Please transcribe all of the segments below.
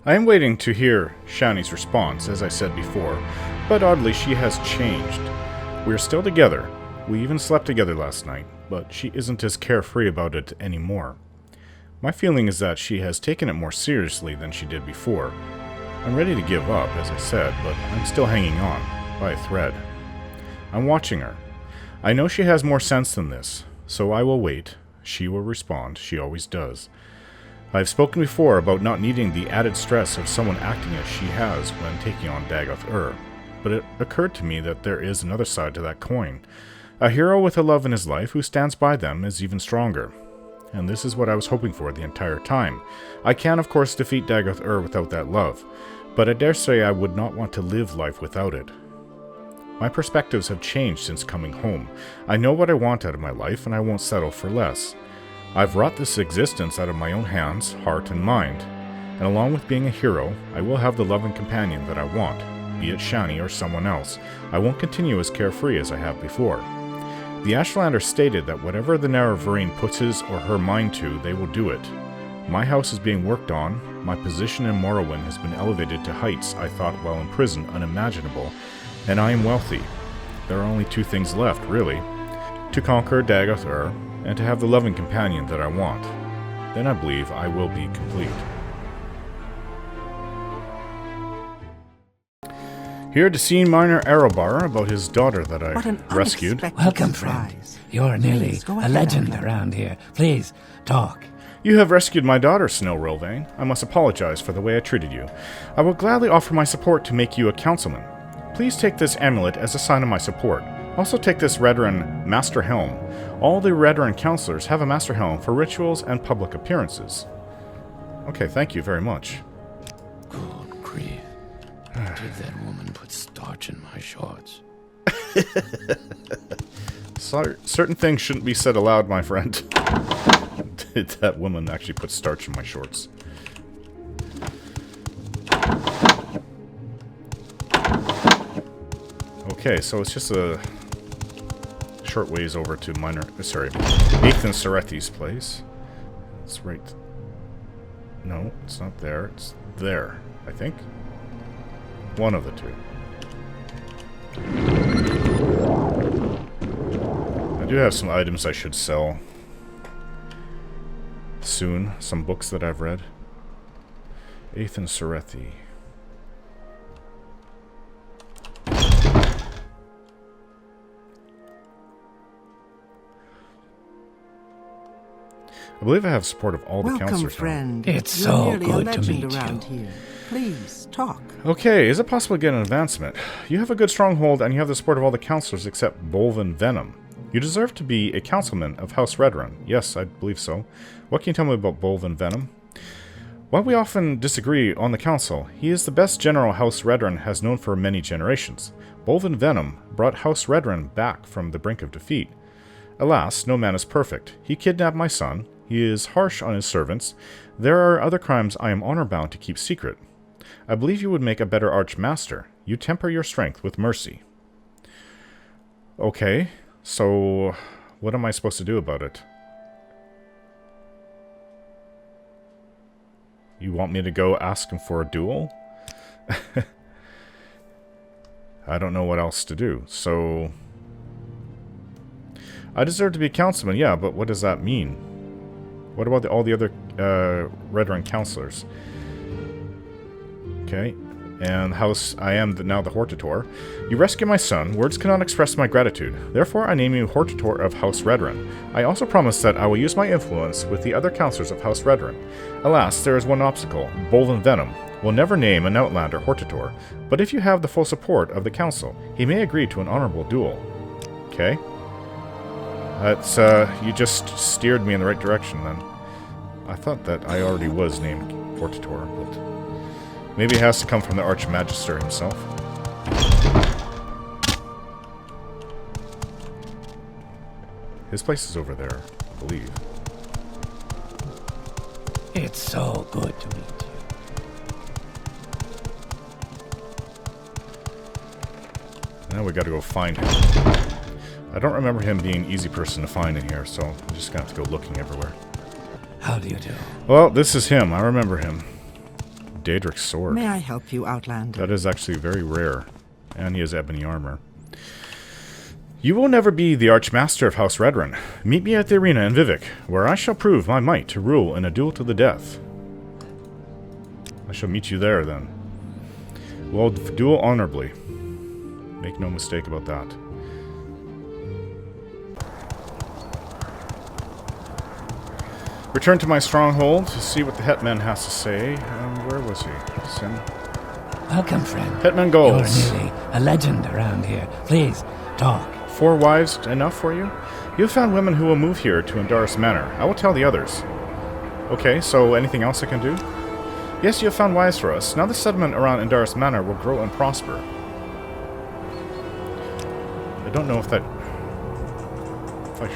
I am waiting to hear Shani's response, as I said before, but oddly she has changed. We are still together. We even slept together last night, but she isn't as carefree about it anymore. My feeling is that she has taken it more seriously than she did before. I'm ready to give up, as I said, but I'm still hanging on, by a thread. I'm watching her. I know she has more sense than this, so I will wait. She will respond, she always does. I've spoken before about not needing the added stress of someone acting as she has when taking on Dagoth, but it occurred to me that there is another side to that coin. A hero with a love in his life who stands by them is even stronger. And this is what I was hoping for the entire time. I can, of course, defeat Dagoth without that love, but I dare say I would not want to live life without it. My perspectives have changed since coming home. I know what I want out of my life, and I won't settle for less. I've wrought this existence out of my own hands, heart, and mind, and along with being a hero, I will have the loving companion that I want, be it Shani or someone else. I won't continue as carefree as I have before. The Ashlander stated that whatever the Nerevarine puts his or her mind to, they will do it. My house is being worked on, my position in Morrowind has been elevated to heights I thought while in prison unimaginable, and I am wealthy. There are only two things left, really. To conquer Dagoth and to have the loving companion that I want. Then I believe I will be complete. Here to see Minor Arobar about his daughter that I rescued. Welcome, friend. You're nearly a legend around here. Please, talk. You have rescued my daughter, Snow Rilvain. I must apologize for the way I treated you. I will gladly offer my support to make you a councilman. Please take this amulet as a sign of my support. Also take this Redoran Master Helm. All the Redoran counselors have a Master Helm for rituals and public appearances. Okay, thank you very much. Good grief. Did that woman put starch in my shorts? Certain things shouldn't be said aloud, my friend. Did that woman actually put starch in my shorts? Okay, so it's just a short ways over to Ethan Sarethi's place. It's right. No, it's not there. It's there, I think. One of the two. I do have some items I should sell soon. Some books that I've read. Ethan Sarethi. I believe I have support of all the counselors. Welcome, friend. It's You're so nearly good a to legend meet around you. here. Please, talk. Okay, is it possible to get an advancement? You have a good stronghold, and you have the support of all the counselors except Bolvyn Venim. You deserve to be a councilman of House Redoran. Yes, I believe so. What can you tell me about Bolvyn Venim? While we often disagree on the council, he is the best general House Redoran has known for many generations. Bolvyn Venim brought House Redoran back from the brink of defeat. Alas, no man is perfect. He kidnapped my son. He is harsh on his servants. There are other crimes I am honor-bound to keep secret. I believe you would make a better archmaster. You temper your strength with mercy. Okay, so what am I supposed to do about it? You want me to go ask him for a duel? I don't know what else to do, so... I deserve to be a councilman, yeah, but what does that mean? What about all the other Redoran counselors? Okay, and I am now the Hortator. You rescue my son. Words cannot express my gratitude. Therefore, I name you Hortator of House Redoran. I also promise that I will use my influence with the other counselors of House Redoran. Alas, there is one obstacle. Bolvyn Venim will never name an outlander Hortator, but if you have the full support of the council, he may agree to an honorable duel. Okay. That's, you just steered me in the right direction, then. I thought that I already was named Hortator, but... maybe it has to come from the Archmagister himself. His place is over there, I believe. It's so good to meet you. Now we gotta go find him. I don't remember him being an easy person to find in here, so I'm just gonna have to go looking everywhere. How do you do? Well, this is him. I remember him. Daedric's sword. May I help you, Outlander? That is actually very rare. And he has ebony armor. You will never be the Archmaster of House Redoran. Meet me at the arena in Vivec, where I shall prove my might to rule in a duel to the death. I shall meet you there, then. We'll duel honorably. Make no mistake about that. Return to my stronghold to see what the Hetman has to say. Where was he? Sim? Welcome, friend. Hetman goes. You're nearly a legend around here. Please, talk. 4 wives enough for you? You have found women who will move here to Indorus Manor. I will tell the others. Okay, so anything else I can do? Yes, you have found wives for us. Now the settlement around Indorus Manor will grow and prosper. I don't know if I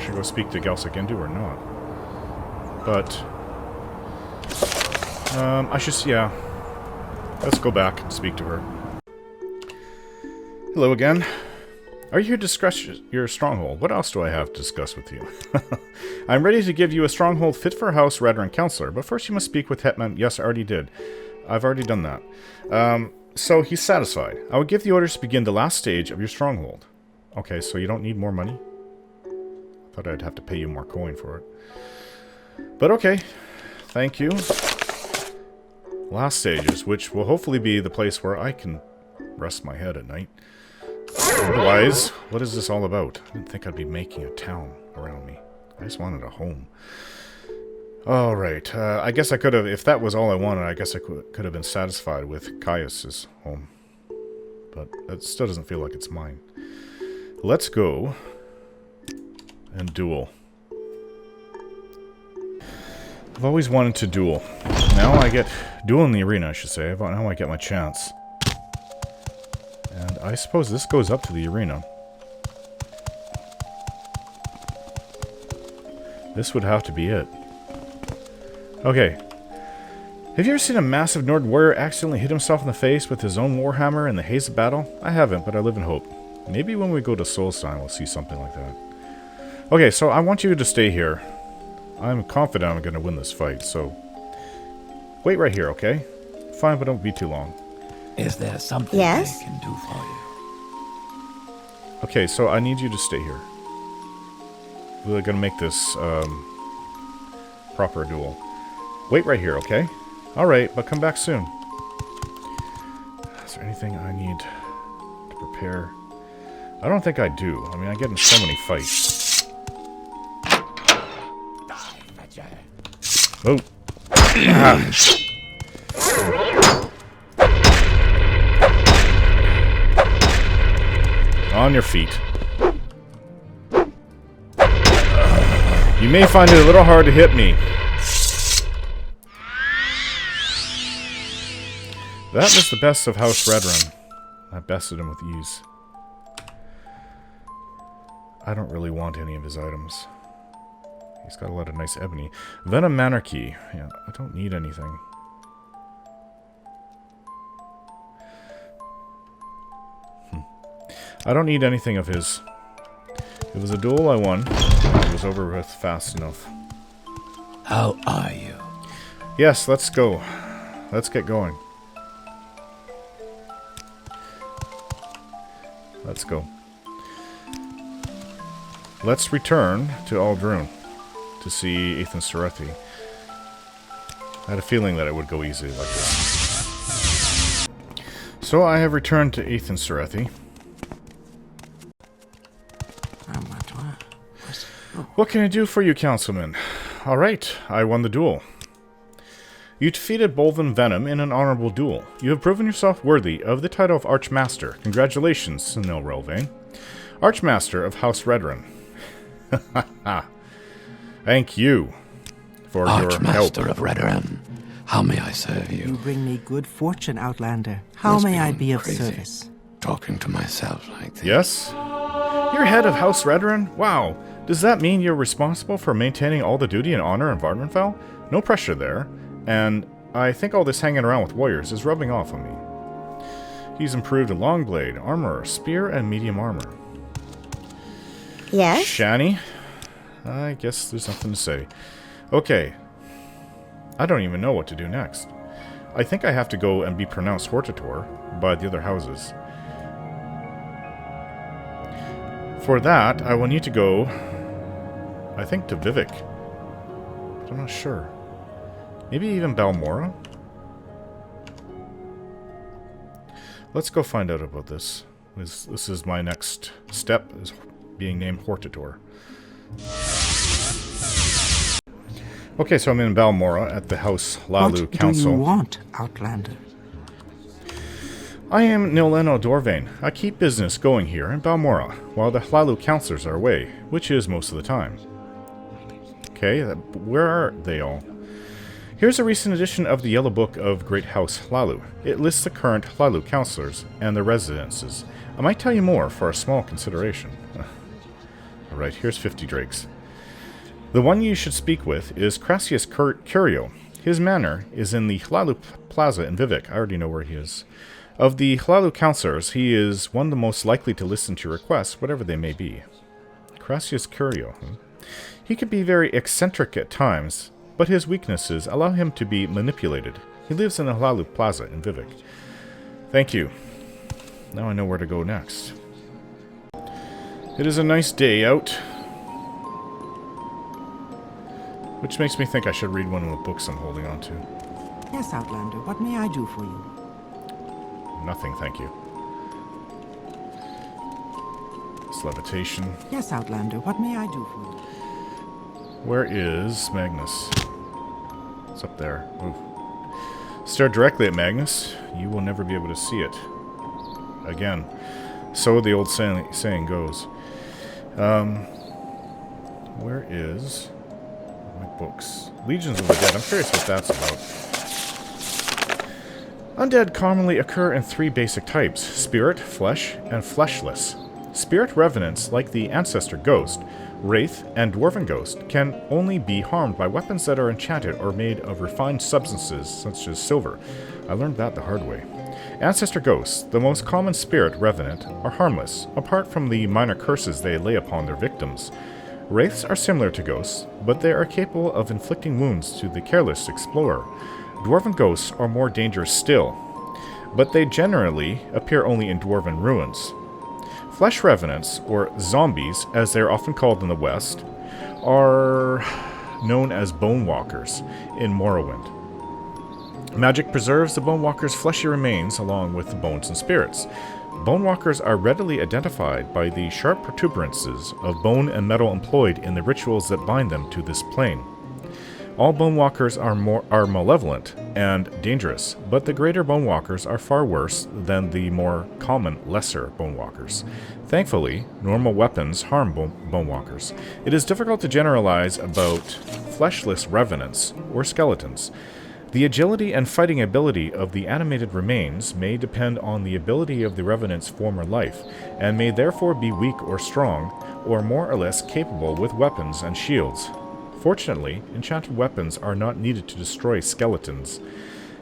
should go speak to Gelsa Gindu or not. But I should, yeah. Let's go back and speak to her. Hello again. Are you here to discuss your stronghold? What else do I have to discuss with you? I'm ready to give you a stronghold fit for House Redoran Counselor, but first you must speak with Hetman. Yes, I already did. I've already done that. So he's satisfied. I will give the orders to begin the last stage of your stronghold. Okay, so you don't need more money? I thought I'd have to pay you more coin for it. But okay. Thank you. Last stages, which will hopefully be the place where I can rest my head at night. Otherwise, what is this all about? I didn't think I'd be making a town around me. I just wanted a home. Alright, I guess I could have, if that was all I wanted, I guess I could have been satisfied with Caius's home. But that still doesn't feel like it's mine. Let's go and duel. I've always wanted to duel. Now I get... duel in the arena, I should say. Now I get my chance. And I suppose this goes up to the arena. This would have to be it. Okay. Have you ever seen a massive Nord warrior accidentally hit himself in the face with his own warhammer in the haze of battle? I haven't, but I live in hope. Maybe when we go to Solstheim we'll see something like that. Okay, so I want you to stay here. I'm confident I'm going to win this fight, so... wait right here, okay? Fine, but don't be too long. Is there something I can do for you? Okay, so I need you to stay here. We're going to make this, proper duel. Wait right here, okay? Alright, but come back soon. Is there anything I need to prepare? I don't think I do. I mean, I get in so many fights. Oh. On your feet. You may find it a little hard to hit me. That was the best of House Redoran. I bested him with ease. I don't really want any of his items. He's got a lot of nice ebony. Venom Monarchy. Yeah, I don't need anything. I don't need anything of his. It was a duel I won. It was over with fast enough. How are you? Yes, let's go. Let's get going. Let's go. Let's return to Ald'Ruhn to see Ethan Serethi. I had a feeling that it would go easy like this. So I have returned to Ethan Serethi. What can I do for you, Councilman? Alright, I won the duel. You defeated Bolvyn Venim in an honorable duel. You have proven yourself worthy of the title of Archmaster. Congratulations, Senil Relvain. Archmaster of House Redoran. Thank you for your help. Archmaster of Redoran, how may I serve you? You bring me good fortune, Outlander. How may I be of service? Talking to myself like this. Yes? You're head of House Redoran? Wow. Does that mean you're responsible for maintaining all the duty and honor in Vvardenfell? No pressure there. And I think all this hanging around with warriors is rubbing off on me. He's improved a long blade, armor, spear, and medium armor. Yes? Shani? I guess there's nothing to say. Okay. I don't even know what to do next. I think I have to go and be pronounced Hortator by the other houses. For that, I will need to go, I think, to Vivek. But I'm not sure. Maybe even Balmora? Let's go find out about this. This is my next step, is being named Hortator. Okay, so I'm in Balmora at the House Hlaalu Council. What do you want, Outlander? I am Nileno Dorvain. I keep business going here in Balmora, while the Hlaalu councillors are away, which is most of the time. Okay, where are they all? Here's a recent edition of the Yellow Book of Great House Hlaalu. It lists the current Hlaalu councillors and their residences. I might tell you more for a small consideration. Alright, here's 50 drakes. The one you should speak with is Crassius Curio. His manor is in the Hlaalu Plaza in Vivek. I already know where he is. Of the Hlaalu councillors, he is one of the most likely to listen to requests, whatever they may be. Crassius Curio. He could be very eccentric at times, but his weaknesses allow him to be manipulated. He lives in the Hlaalu Plaza in Vivek. Thank you. Now I know where to go next. It is a nice day out, which makes me think I should read one of the books I'm holding on to. Yes, Outlander, what may I do for you? Nothing, thank you. It's levitation. Yes, Outlander, what may I do for you? Where is Magnus? It's up there. Ooh. Stare directly at Magnus. You will never be able to see it. Again. So the old saying goes. Where is my books? Legions of the Dead. I'm curious what that's about. Undead commonly occur in 3 basic types: spirit, flesh, and fleshless. Spirit revenants, like the Ancestor Ghost, Wraith, and Dwarven Ghost, can only be harmed by weapons that are enchanted or made of refined substances such as silver. I learned that the hard way. Ancestor Ghosts, the most common spirit revenant, are harmless, apart from the minor curses they lay upon their victims. Wraiths are similar to ghosts, but they are capable of inflicting wounds to the careless explorer. Dwarven Ghosts are more dangerous still, but they generally appear only in Dwarven ruins. Flesh Revenants, or zombies, as they are often called in the West, are known as Bone Walkers in Morrowind. Magic preserves the Bone Walkers' fleshy remains along with the bones and spirits. Bone Walkers are readily identified by the sharp protuberances of bone and metal employed in the rituals that bind them to this plane. All Bone Walkers are malevolent and dangerous, but the greater Bone Walkers are far worse than the more common lesser Bone Walkers. Thankfully, normal weapons harm Bone Walkers. It is difficult to generalize about fleshless revenants or skeletons. The agility and fighting ability of the animated remains may depend on the ability of the revenant's former life, and may therefore be weak or strong, or more or less capable with weapons and shields. Fortunately, enchanted weapons are not needed to destroy skeletons.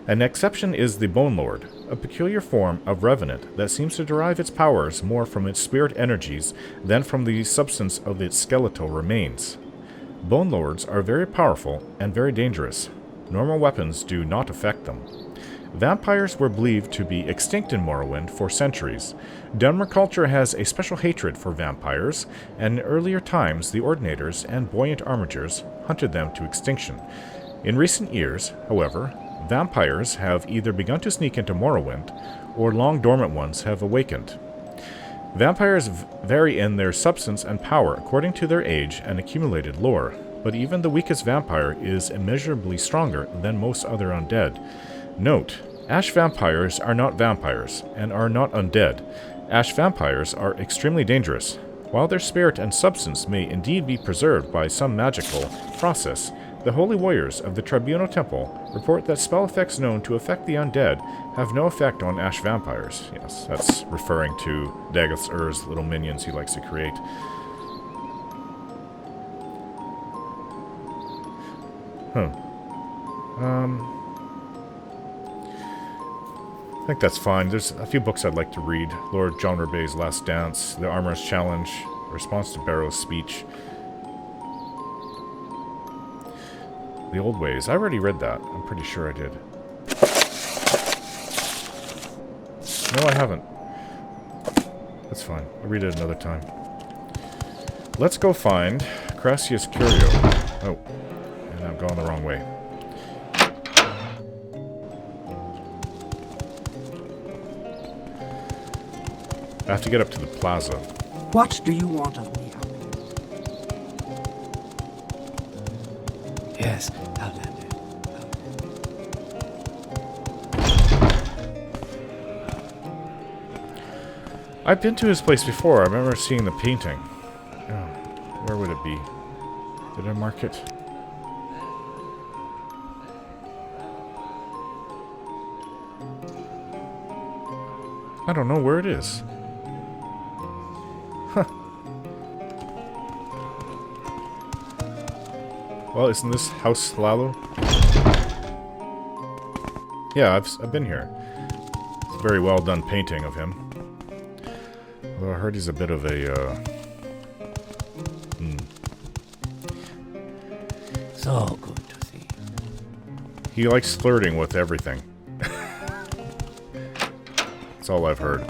An exception is the Bone Lord, a peculiar form of revenant that seems to derive its powers more from its spirit energies than from the substance of its skeletal remains. Bone Lords are very powerful and very dangerous. Normal weapons do not affect them. Vampires were believed to be extinct in Morrowind for centuries. Dunmer culture has a special hatred for vampires, and in earlier times the Ordinators and Buoyant Armigers hunted them to extinction. In recent years, however, vampires have either begun to sneak into Morrowind, or long-dormant ones have awakened. Vampires vary in their substance and power according to their age and accumulated lore, but even the weakest vampire is immeasurably stronger than most other undead. Note, Ash vampires are not vampires, and are not undead. Ash vampires are extremely dangerous. While their spirit and substance may indeed be preserved by some magical process, the holy warriors of the Tribunal Temple report that spell effects known to affect the undead have no effect on Ash vampires. Yes, that's referring to Daggoth Ur's little minions he likes to create. I think that's fine. There's a few books I'd like to read. Lord John Rebet's Last Dance, The Armorer's Challenge, Response to Barrow's Speech. The Old Ways. I already read that. I'm pretty sure I did. No, I haven't. That's fine. I'll read it another time. Let's go find Crassius Curio. Oh, and I've gone the wrong way. I have to get up to the plaza. What do you want of me? Yes, Outlander. I've been to his place before. I remember seeing the painting. Oh, where would it be? Did I mark it? I don't know where it is. Huh. Well, isn't this House Hlaalu? Yeah, I've been here. It's a very well done painting of him. Although I heard he's a bit of a, So good to see. He likes flirting with everything. That's all I've heard.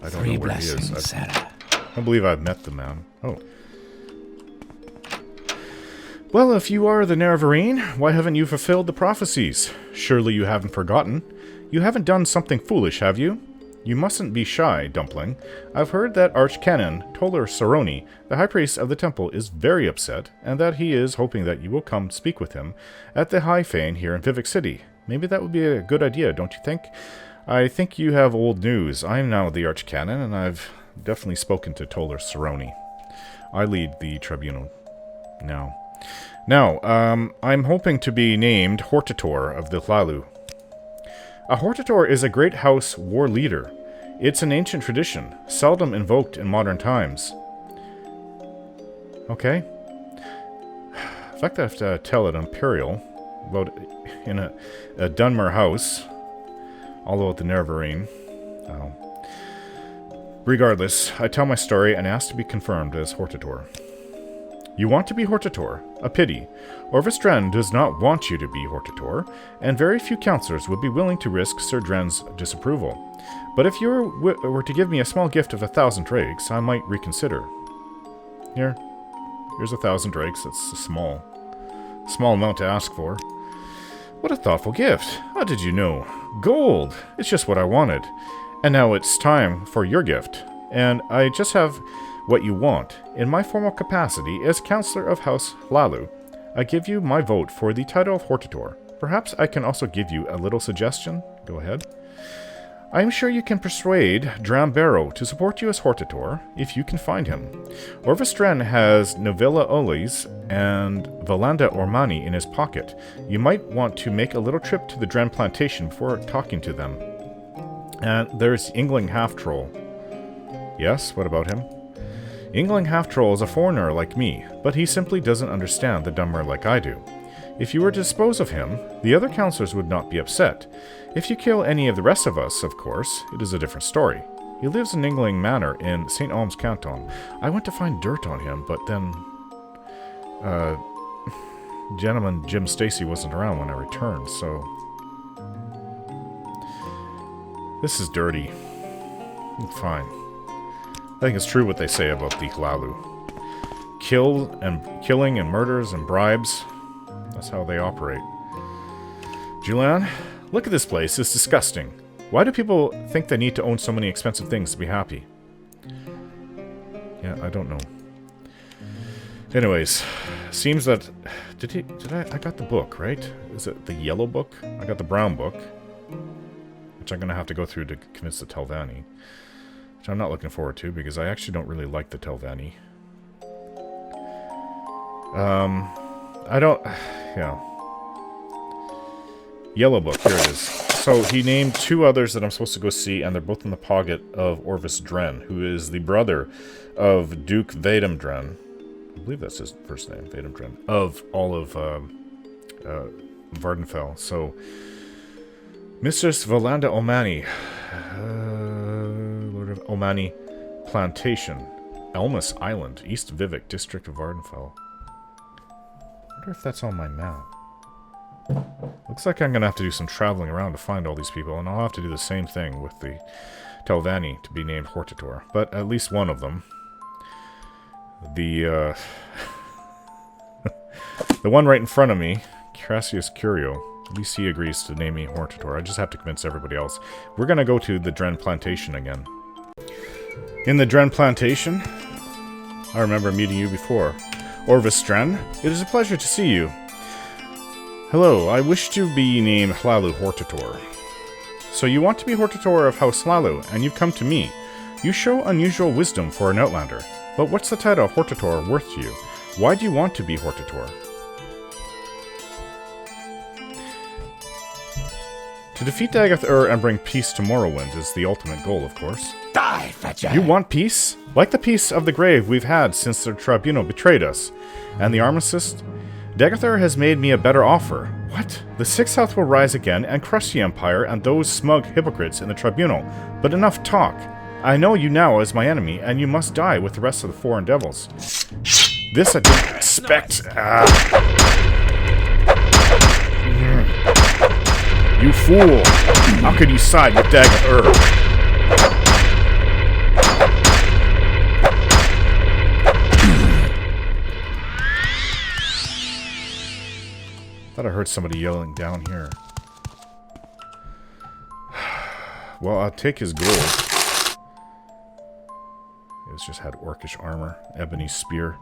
I don't know where he is. Sarah. I believe I've met the man. Oh. Well, if you are the Nerevarine, why haven't you fulfilled the prophecies? Surely you haven't forgotten. You haven't done something foolish, have you? You mustn't be shy, Dumpling. I've heard that Archcanon Toller Saroni, the High Priest of the Temple, is very upset, and that he is hoping that you will come speak with him at the High Fane here in Vivek City. Maybe that would be a good idea, don't you think? I think you have old news. I am now the Archcanon, and I've definitely spoken to Toller Saroni. I lead the tribunal now. Now, I'm hoping to be named Hortator of the Hlaalu. A Hortator is a great house war leader. It's an ancient tradition, seldom invoked in modern times. Okay. In fact, I have to tell an Imperial about in a Dunmer house, all about the Nerevarine. Regardless, I tell my story and ask to be confirmed as Hortator. You want to be Hortator? A pity. Orvis Dren does not want you to be Hortator, and very few counselors would be willing to risk Sir Dren's disapproval. But if you were to give me a small gift of 1,000 drakes, I might reconsider. Here's 1,000 drakes. That's a small amount to ask for. What a thoughtful gift. How did you know? Gold! It's just what I wanted. And now it's time for your gift. And I just have what you want. In my formal capacity as Counselor of House Hlaalu, I give you my vote for the title of Hortator. Perhaps I can also give you a little suggestion. Go ahead. I am sure you can persuade Drambero to support you as Hortator, if you can find him. Orvis Dren has Novella Olis and Valanda Ormani in his pocket. You might want to make a little trip to the Dren plantation before talking to them. And there's Yngling Half-Troll. Yes, what about him? Yngling Half-Troll is a foreigner like me, but he simply doesn't understand the Dunmer like I do. If you were to dispose of him, the other counselors would not be upset. If you kill any of the rest of us, of course, it is a different story. He lives in Yngling Manor in St. Alm's Canton. I went to find dirt on him, but then... gentleman Jim Stacy wasn't around when I returned, so... This is dirty. Fine. I think it's true what they say about the Hlaalu. Killing and murders and bribes. That's how they operate. Julian, look at this place. It's disgusting. Why do people think they need to own so many expensive things to be happy? Yeah, I don't know. Anyways, seems that... I got the book, right? Is it the yellow book? I got the brown book. Which I'm going to have to go through to convince the Telvanni. Which I'm not looking forward to, because I actually don't really like the Telvanni. I don't... Yeah. Yellow book, here it is. So he named two others that I'm supposed to go see, and they're both in the pocket of Orvis Dren, who is the brother of Duke Venim Dren. I believe that's his first name, Venim Dren. Of all of Vardenfell. So, Mistress Valanda Omani. Lord of Omani Plantation. Elmas Island, East Vivek, District of Vardenfell. I wonder if that's on my map. Looks like I'm gonna have to do some traveling around to find all these people, and I'll have to do the same thing with the Telvanni to be named Hortator. But at least one of them. The, the one right in front of me, Cassius Curio, at least he agrees to name me Hortator. I just have to convince everybody else. We're gonna go to the Dren Plantation again. In the Dren Plantation, I remember meeting you before. Orvis Dren, it is a pleasure to see you. Hello, I wish to be named Hlaalu Hortator. So you want to be Hortator of House Hlaalu, and you've come to me. You show unusual wisdom for an outlander. But what's the title of Hortator worth to you? Why do you want to be Hortator? To defeat Daggoth and bring peace to Morrowind is the ultimate goal, of course. Die, Fetcher! You want peace? Like the peace of the grave we've had since the Tribunal betrayed us. And the armistice? Daggoth has made me a better offer. What? The Sixth Health will rise again and crush the Empire and those smug hypocrites in the Tribunal. But enough talk. I know you now as my enemy, and you must die with the rest of the foreign devils. This I didn't expect. You fool! How could you side with Daggoth? Thought I heard somebody yelling down here. Well, I'll take his gold. It's just had orcish armor, ebony spear.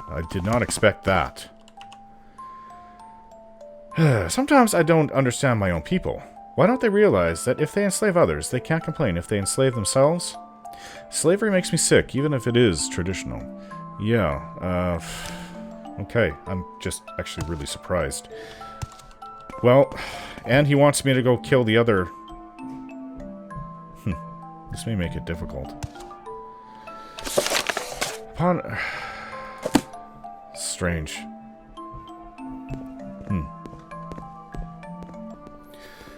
I did not expect that. Sometimes I don't understand my own people. Why don't they realize that if they enslave others, they can't complain if they enslave themselves? Slavery makes me sick, even if it is traditional. Yeah, okay, I'm just actually really surprised. Well, and he wants me to go kill the other... This may make it difficult. Upon... Strange.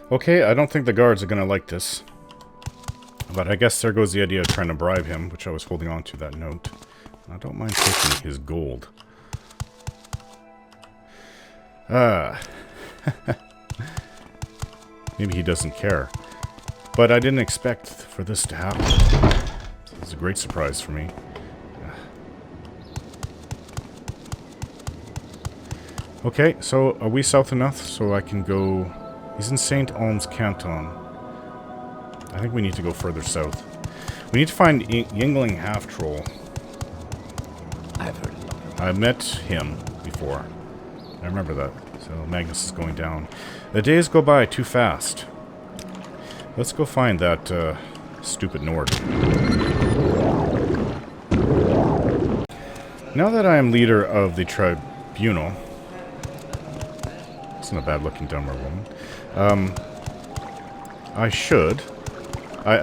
Okay, I don't think the guards are gonna like this. But I guess there goes the idea of trying to bribe him, which I was holding on to that note. I don't mind taking his gold. Maybe he doesn't care. But I didn't expect for this to happen. So it's a great surprise for me. Okay, so are we south enough so I can go... He's in St. Alm's Canton. I think we need to go further south. We need to find Yingling Half-Troll. I've heard of him. I met him before. I remember that. So Magnus is going down. The days go by too fast. Let's go find that stupid Nord. Now that I am leader of the Tribunal... It's not a bad-looking Dunmer woman. I should...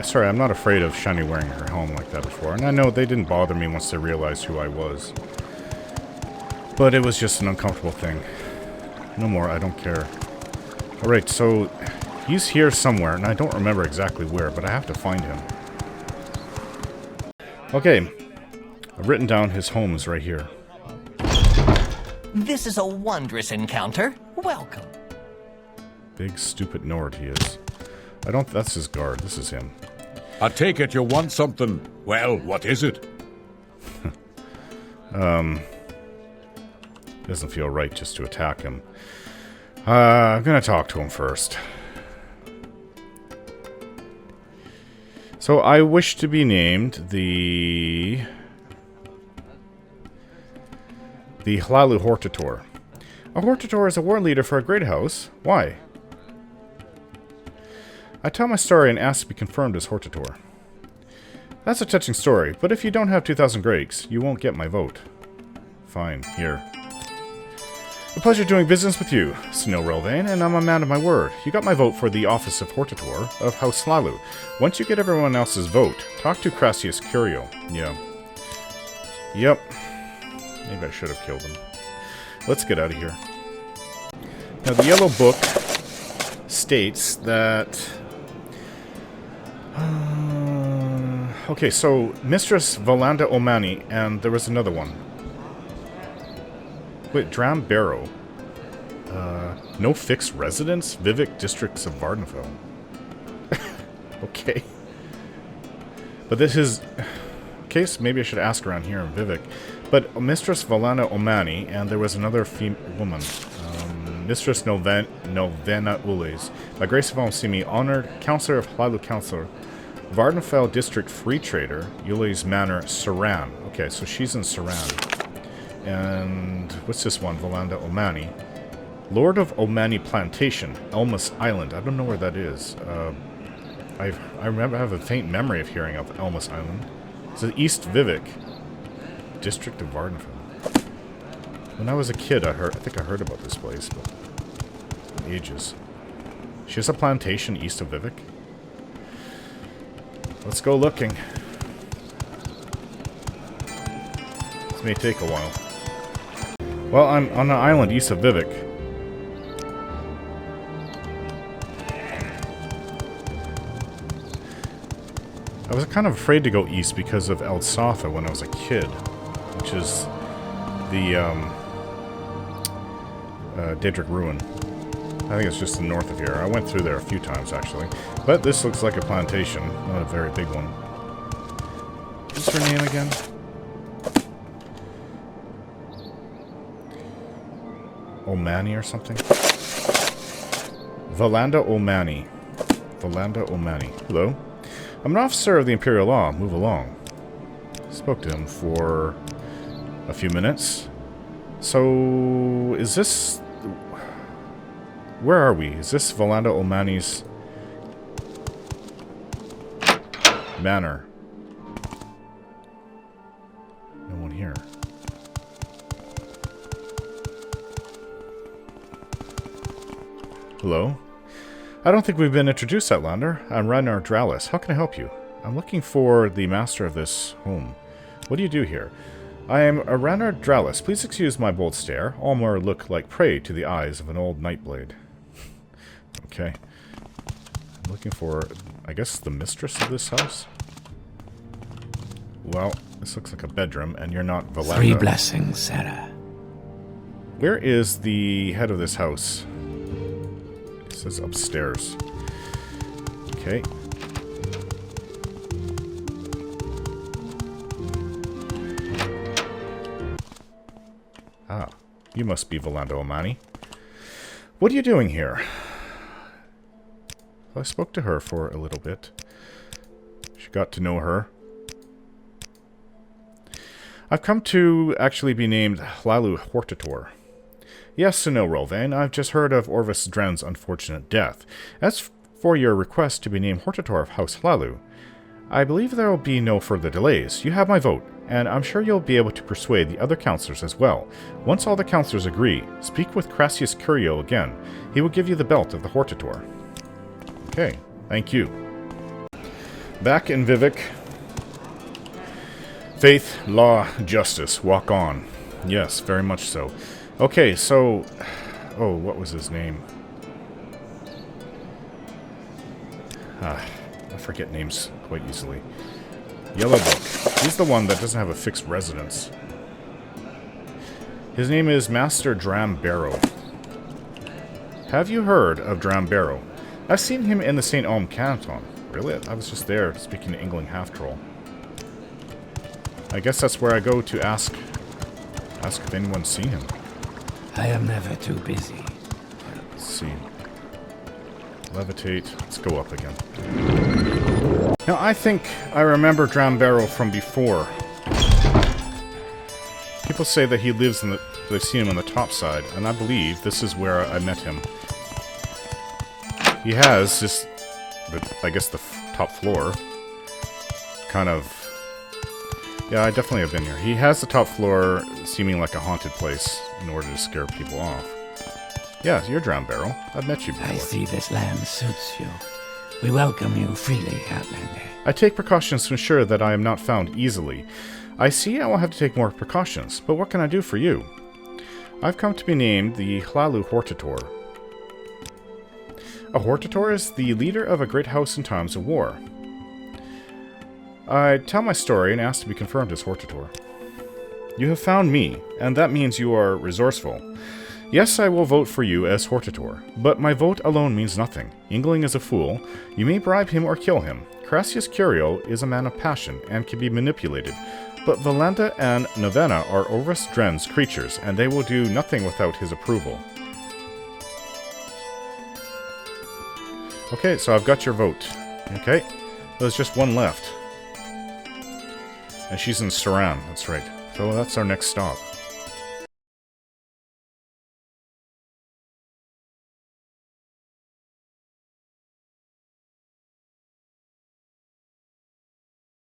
Sorry, I'm not afraid of Shani wearing her helm like that before. And I know they didn't bother me once they realized who I was. But it was just an uncomfortable thing. No more, I don't care. Alright, so... He's here somewhere, and I don't remember exactly where, but I have to find him. Okay. I've written down his home is right here. This is a wondrous encounter. Welcome. Big, stupid Nord he is. I don't... That's his guard. This is him. I take it you want something. Well, what is it? Doesn't feel right just to attack him. I'm gonna talk to him first. So, I wish to be named the Hlaalu Hortator. A Hortator is a war leader for a great house. Why? I tell my story and ask to be confirmed as Hortator. That's a touching story, but if you don't have 2,000 Grakes, you won't get my vote. Fine, here. A pleasure doing business with you, Snow Relvain, and I'm a man of my word. You got my vote for the office of Hortator of House Hlaalu. Once you get everyone else's vote, talk to Cassius Curio. Yeah. Yep. Maybe I should have killed him. Let's get out of here. Now, the Yellow Book states that... okay, so Mistress Valanda Omani, and there was another one. Wait, Dram Barrow. No fixed residence? Vivek districts of Vardenfell. Okay. But this is... case, maybe I should ask around here in Vivek. But Mistress Valana Omani, and there was another woman. Mistress Novena Ules. By grace of all, see me honored Counselor of Hlaalu Counselor. Vardenfell District Free Trader. Ules Manor, Saran. Okay, so she's in Saran. And what's this one? Valanda Omani. Lord of Omani Plantation, Elmas Island. I don't know where that is. I remember I have a faint memory of hearing of Elmas Island. It's East Vivek, District of Vardenfell. When I was a kid, I think I heard about this place, but ages. She has a plantation east of Vivek. Let's go looking. This may take a while. Well, I'm on an island east of Vivek. I was kind of afraid to go east because of El Safa when I was a kid, which is the Daedric Ruin. I think it's just the north of here. I went through there a few times, actually. But this looks like a plantation, not a very big one. What's her name again? Omani or something? Valanda Omani. Valanda Omani. Hello. I'm an officer of the Imperial Law. Move along. Spoke to him for a few minutes. So, is this... Where are we? Is this Valanda Omani's manor? No one here. Hello? I don't think we've been introduced, Outlander. I'm Ragnar Dralis. How can I help you? I'm looking for the master of this home. What do you do here? I am a Ragnar Dralis. Please excuse my bold stare. All more look like prey to the eyes of an old nightblade. Okay. I'm looking for, I guess, the mistress of this house? Well, this looks like a bedroom, and you're not Valanda. 3 blessings, Sarah. Where is the head of this house? It says upstairs. Okay. Ah, you must be Valanda Omani. What are you doing here? Well, I spoke to her for a little bit. She got to know her. I've come to actually be named Hlaalu Hortator. Yes, no, Rolvain. I've just heard of Orvis Dren's unfortunate death. As for your request to be named Hortator of House Hlaalu, I believe there will be no further delays. You have my vote, and I'm sure you'll be able to persuade the other councillors as well. Once all the councillors agree, speak with Crassius Curio again. He will give you the belt of the Hortator. Okay, thank you. Back in Vivek. Faith, law, justice. Walk on. Yes, very much so. Okay, so... Oh, what was his name? I forget names quite easily. Yellow Book. He's the one that doesn't have a fixed residence. His name is Master Dram Barrow. Have you heard of Dram Barrow? I've seen him in the St. Elm Canton. Really? I was just there speaking to Engling Half-Troll. I guess that's where I go to ask if anyone's seen him. I am never too busy. Let's see. Levitate. Let's go up again. Now, I think I remember Dram Barrow from before. People say that he lives in the... They've seen him on the top side, and I believe this is where I met him. He has just, I guess, the top floor. Kind of... Yeah, I definitely have been here. He has the top floor seeming like a haunted place in order to scare people off. Yeah, you're Dram Barrow. I've met you before. I see this land suits you. We welcome you freely, Outlander. I take precautions to ensure that I am not found easily. I see I will have to take more precautions, but what can I do for you? I've come to be named the Hlaalu Hortator. A Hortator is the leader of a great house in times of war. I tell my story and ask to be confirmed as Hortator. You have found me, and that means you are resourceful. Yes, I will vote for you as Hortator, but my vote alone means nothing. Yngling is a fool. You may bribe him or kill him. Crassius Curio is a man of passion and can be manipulated, but Valanda and Novena are Orvis Dren's creatures, and they will do nothing without his approval. Okay, so I've got your vote. Okay, there's just one left. And she's in Saran, that's right. So that's our next stop.